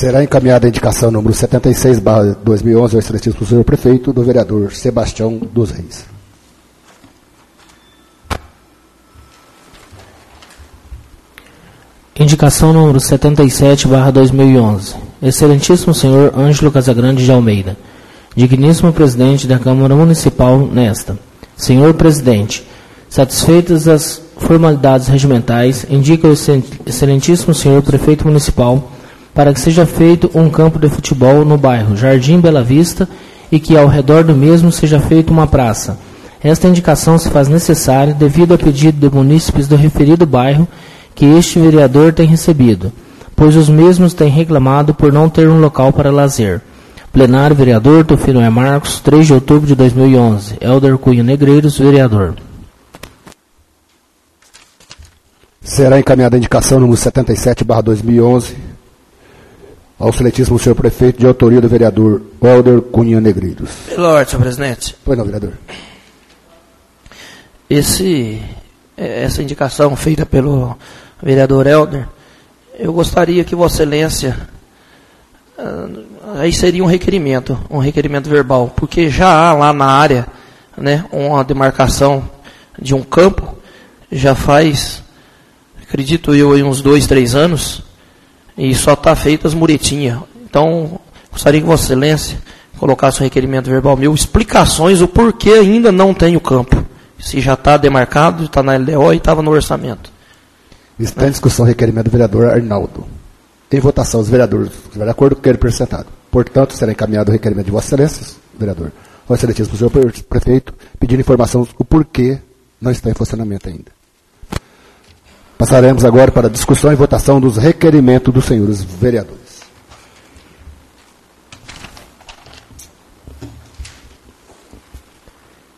Será encaminhada a indicação número 76/2011 ao excelentíssimo senhor prefeito, do vereador Sebastião dos Reis. Indicação número 77/2011. Excelentíssimo senhor Ângelo Casagrande de Almeida. Digníssimo presidente da Câmara Municipal nesta. Senhor presidente, satisfeitas as formalidades regimentais, indica o excelentíssimo senhor prefeito municipal para que seja feito um campo de futebol no bairro Jardim Bela Vista e que ao redor do mesmo seja feita uma praça. Esta indicação se faz necessária devido a pedido de munícipes do referido bairro que este vereador tem recebido, pois os mesmos têm reclamado por não ter um local para lazer. Plenário, vereador Tufino E. Marcos, 3 de outubro de 2011. Helder Cunha Negreiros, vereador. Será encaminhada a indicação número 77/2011 ao excelentíssimo senhor prefeito, de autoria do vereador Helder Cunha Negreiros. Pela ordem, senhor presidente. Pois não, vereador. Essa indicação feita pelo vereador Helder, eu gostaria que Vossa Excelência, aí seria um requerimento verbal, porque já há lá na área, né, uma demarcação de um campo, já faz, acredito eu, uns 2, 3 anos, e só está feita as muretinhas. Então, gostaria que Vossa Excelência colocasse um requerimento verbal meu, explicações o porquê ainda não tem o campo. Se já está demarcado, está na LDO e estava no orçamento. Está em discussão o requerimento do vereador Arnaldo. Em votação, os vereadores, de acordo com o que ele apresentado. Portanto, será encaminhado o requerimento de Vossa Excelência, vereador, ao excelentíssimo senhor prefeito, pedindo informação o porquê não está em funcionamento ainda. Passaremos agora para a discussão e votação dos requerimentos dos senhores vereadores.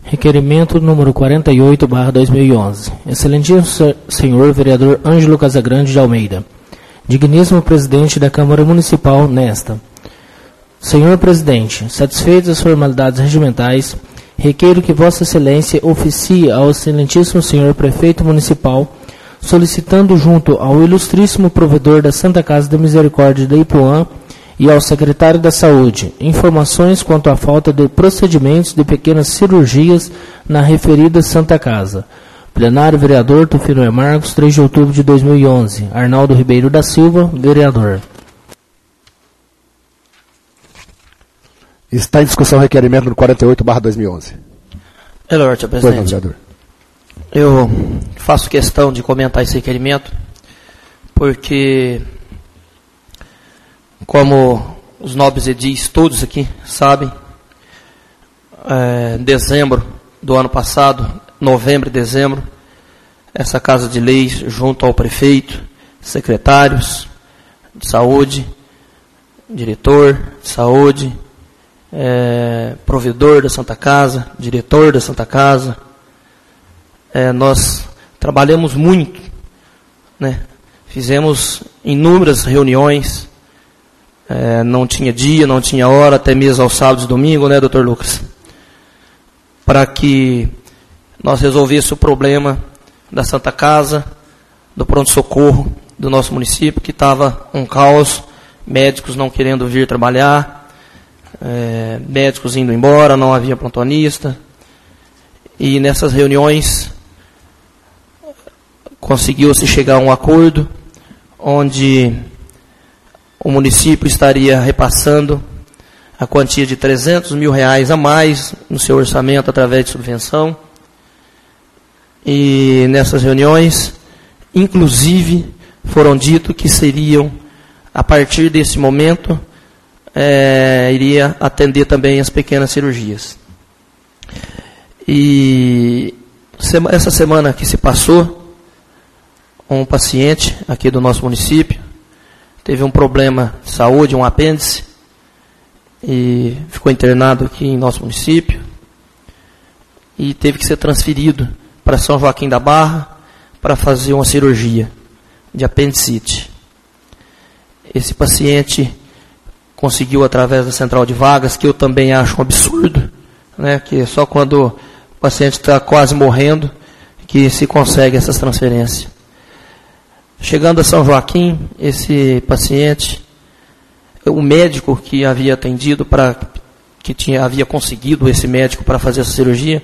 Requerimento número 48/2011. Excelentíssimo senhor vereador Ângelo Casagrande de Almeida. Digníssimo presidente da Câmara Municipal nesta. Senhor presidente, satisfeitas as formalidades regimentais, requeiro que Vossa Excelência oficie ao excelentíssimo senhor prefeito municipal, solicitando junto ao ilustríssimo provedor da Santa Casa da Misericórdia de Ipuã e ao secretário da Saúde, informações quanto à falta de procedimentos de pequenas cirurgias na referida Santa Casa. Plenário, vereador Tufino E. Marcos, 3 de outubro de 2011. Arnaldo Ribeiro da Silva, vereador. Está em discussão o requerimento número 48/2011. Pela ordem, senhor presidente. Vereador. Eu faço questão de comentar esse requerimento, porque, como os nobres edis todos aqui sabem, em dezembro do ano passado, novembro e dezembro, essa Casa de Leis, junto ao prefeito, secretários de saúde, diretor de saúde, provedor da Santa Casa, diretor da Santa Casa, nós trabalhamos muito, né? Fizemos inúmeras reuniões, não tinha dia, não tinha hora, até mesmo aos sábados e domingos, né, doutor Lucas? Para que nós resolvêssemos o problema da Santa Casa, do pronto-socorro do nosso município, que estava um caos, médicos não querendo vir trabalhar, médicos indo embora, não havia plantonista. E nessas reuniões conseguiu-se chegar a um acordo onde o município estaria repassando a quantia de R$300 mil a mais no seu orçamento através de subvenção. E nessas reuniões, inclusive, foram dito que seriam, a partir desse momento, iria atender também as pequenas cirurgias. E essa semana que se passou, um paciente aqui do nosso município teve um problema de saúde, um apêndice, e ficou internado aqui em nosso município e teve que ser transferido para São Joaquim da Barra para fazer uma cirurgia de apendicite. Esse paciente conseguiu, através da central de vagas, que eu também acho um absurdo, né, que só quando o paciente está quase morrendo que se consegue essas transferências. Chegando a São Joaquim, esse paciente o médico que havia atendido, havia conseguido esse médico para fazer essa cirurgia,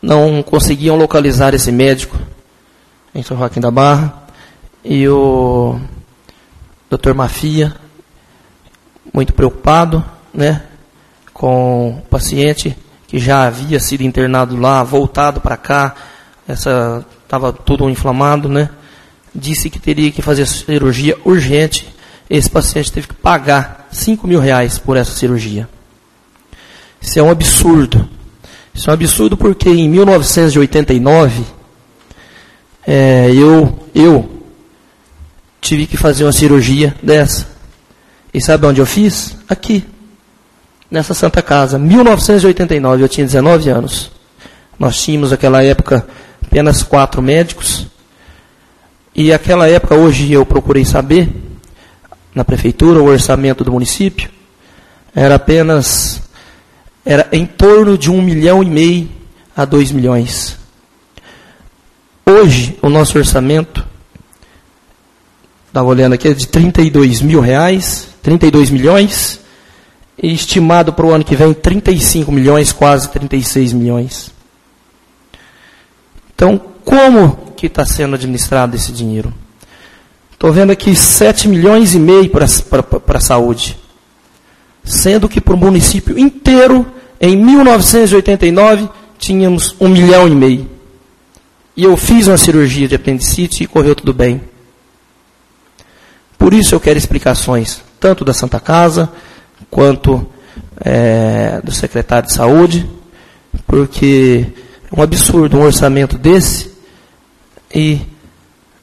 não conseguiam localizar esse médico em São Joaquim da Barra, e o Dr. Mafia, muito preocupado, né, com o paciente que já havia sido internado lá, voltado para cá, estava tudo inflamado, né, disse que teria que fazer cirurgia urgente. Esse paciente teve que pagar R$5.000 por essa cirurgia. Isso é um absurdo. Isso é um absurdo porque em 1989, eu tive que fazer uma cirurgia dessa. E sabe onde eu fiz? Aqui, nessa Santa Casa. 1989, eu tinha 19 anos. Nós tínhamos naquela época apenas 4 médicos. E naquela época, hoje eu procurei saber, na prefeitura, o orçamento do município era em torno de 1,5 milhão a 2 milhões. Hoje, o nosso orçamento, estava olhando aqui, é de R$32 milhões, e estimado para o ano que vem 35 milhões, quase 36 milhões. Então, como que está sendo administrado esse dinheiro? Estou vendo aqui 7,5 milhões para a saúde, sendo que para o município inteiro, em 1989, tínhamos 1,5 milhão. E eu fiz uma cirurgia de apendicite e correu tudo bem. Por isso eu quero explicações, tanto da Santa Casa, quanto do secretário de saúde, porque é um absurdo um orçamento desse, e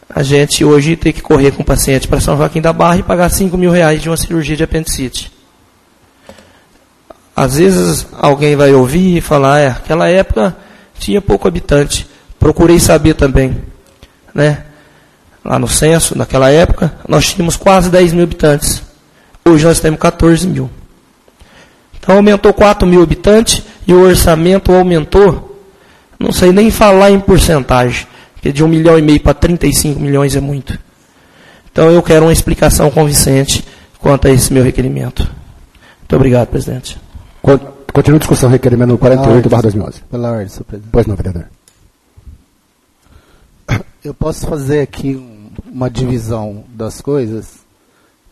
a gente hoje tem que correr com o paciente para São Joaquim da Barra e pagar R$5.000 de uma cirurgia de apendicite. Às vezes alguém vai ouvir e falar, aquela época tinha pouco habitante. Procurei saber também, né? Lá no censo, naquela época, nós tínhamos quase 10 mil habitantes. Hoje nós temos 14 mil. Então aumentou 4 mil habitantes e o orçamento aumentou, não sei nem falar em porcentagem, porque de 1,5 milhão para 35 milhões é muito. Então eu quero uma explicação convincente quanto a esse meu requerimento. Muito obrigado, presidente. Continua a discussão, requerimento 48/2011. Pela ordem, senhor presidente. Pois não, vereador. Eu posso fazer aqui uma divisão das coisas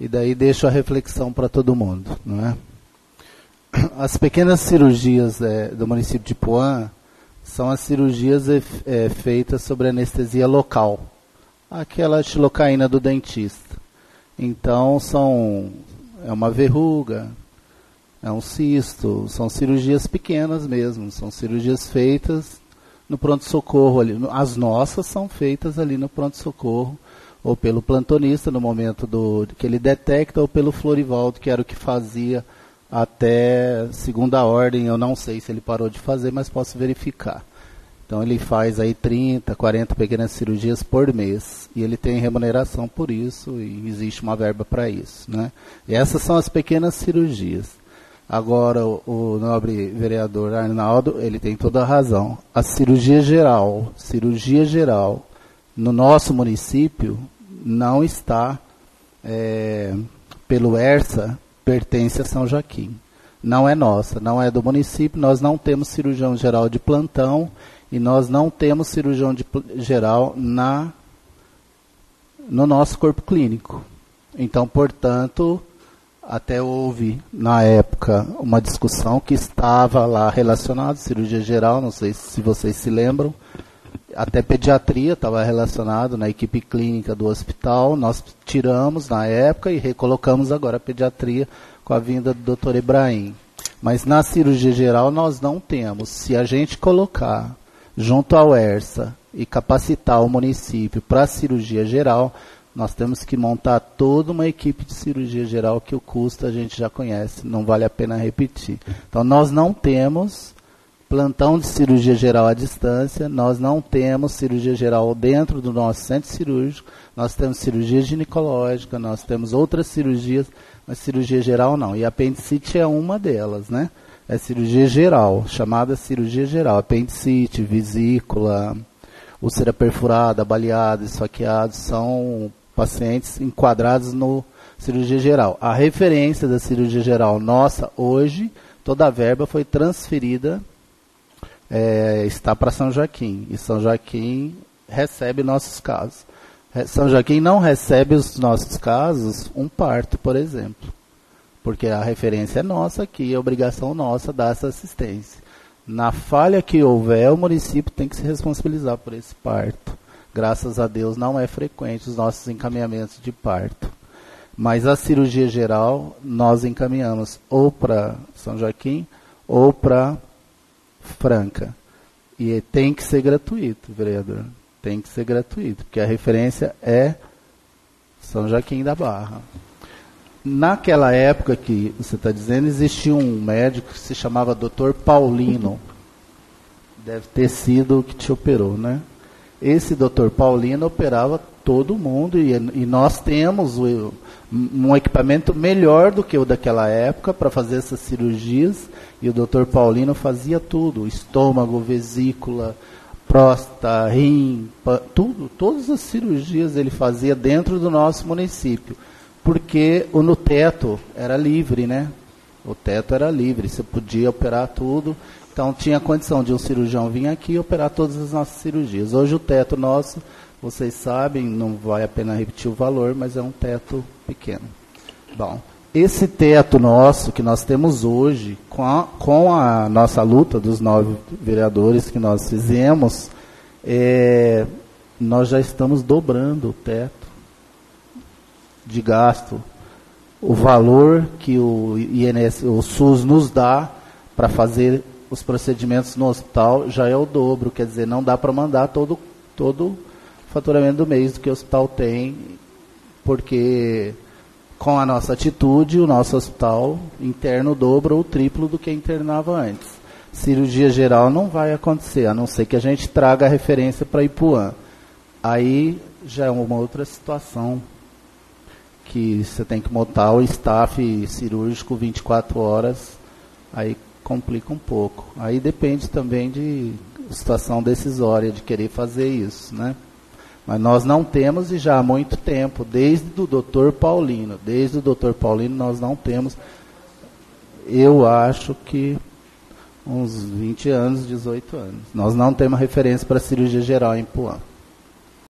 e daí deixo a reflexão para todo mundo, não é? As pequenas cirurgias do município de Ipuã são as cirurgias feitas sobre anestesia local, aquela xilocaína do dentista. Então é uma verruga, é um cisto, são cirurgias pequenas mesmo, são cirurgias feitas no pronto-socorro ali. As nossas são feitas ali no pronto-socorro, ou pelo plantonista no momento que ele detecta, ou pelo Florivaldo, que era o que fazia até segunda ordem. Eu não sei se ele parou de fazer, mas posso verificar. Então ele faz aí 30, 40 pequenas cirurgias por mês, e ele tem remuneração por isso, e existe uma verba para isso, né? E essas são as pequenas cirurgias. Agora, o nobre vereador Arnaldo, ele tem toda a razão. A cirurgia geral, no nosso município, não está, pelo ERSA, pertence a São Joaquim. Não é nossa, não é do município, nós não temos cirurgião geral de plantão, e nós não temos cirurgião geral no nosso corpo clínico. Então, portanto, até houve, na época, uma discussão que estava lá relacionada, cirurgia geral, não sei se vocês se lembram, até pediatria estava relacionado na equipe clínica do hospital. Nós tiramos na época e recolocamos agora a pediatria com a vinda do Dr. Ibrahim. Mas na cirurgia geral nós não temos. Se a gente colocar junto ao ERSA e capacitar o município para a cirurgia geral, nós temos que montar toda uma equipe de cirurgia geral, que o custo a gente já conhece, não vale a pena repetir. Então, nós não temos plantão de cirurgia geral à distância, nós não temos cirurgia geral dentro do nosso centro cirúrgico, nós temos cirurgia ginecológica, nós temos outras cirurgias, mas cirurgia geral não. E a apendicite é uma delas, né? É cirurgia geral, chamada cirurgia geral. Apendicite, vesícula, úlcera perfurada, baleada, esfaqueado, são pacientes enquadrados no cirurgia geral. A referência da cirurgia geral nossa hoje, toda a verba foi transferida, está para São Joaquim. E São Joaquim recebe nossos casos. São Joaquim não recebe os nossos casos um parto, por exemplo. Porque a referência é nossa aqui, é obrigação nossa dar essa assistência. Na falha que houver, o município tem que se responsabilizar por esse parto. Graças a Deus não é frequente os nossos encaminhamentos de parto. Mas a cirurgia geral nós encaminhamos ou para São Joaquim ou para Franca. E tem que ser gratuito, vereador. Tem que ser gratuito, porque a referência é São Joaquim da Barra. Naquela época que você está dizendo, existia um médico que se chamava Dr. Paulino. Deve ter sido o que te operou, né? Esse Dr. Paulino operava todo mundo e nós temos um equipamento melhor do que o daquela época para fazer essas cirurgias. E o Dr. Paulino fazia tudo, estômago, vesícula, próstata, rim, tudo, todas as cirurgias ele fazia dentro do nosso município. Porque no teto era livre, né? O teto era livre, você podia operar tudo. Então tinha condição de um cirurgião vir aqui e operar todas as nossas cirurgias. Hoje o teto nosso, vocês sabem, não vale a pena repetir o valor, mas é um teto pequeno. Bom, esse teto nosso que nós temos hoje, com a nossa luta dos 9 vereadores que nós fizemos, nós já estamos dobrando o teto de gasto. O valor que o SUS nos dá para fazer os procedimentos no hospital já é o dobro, quer dizer, não dá para mandar todo o faturamento do mês do que o hospital tem, porque com a nossa atitude, o nosso hospital interno dobra ou triplo do que internava antes. Cirurgia geral não vai acontecer, a não ser que a gente traga a referência para Ipuã. Aí já é uma outra situação, que você tem que montar o staff cirúrgico 24 horas, aí complica um pouco. Aí depende também de situação decisória, de querer fazer isso, né? Mas nós não temos, e já há muito tempo, desde o Dr. Paulino, nós não temos, eu acho que uns 20 anos, 18 anos. Nós não temos referência para cirurgia geral em Ipuã.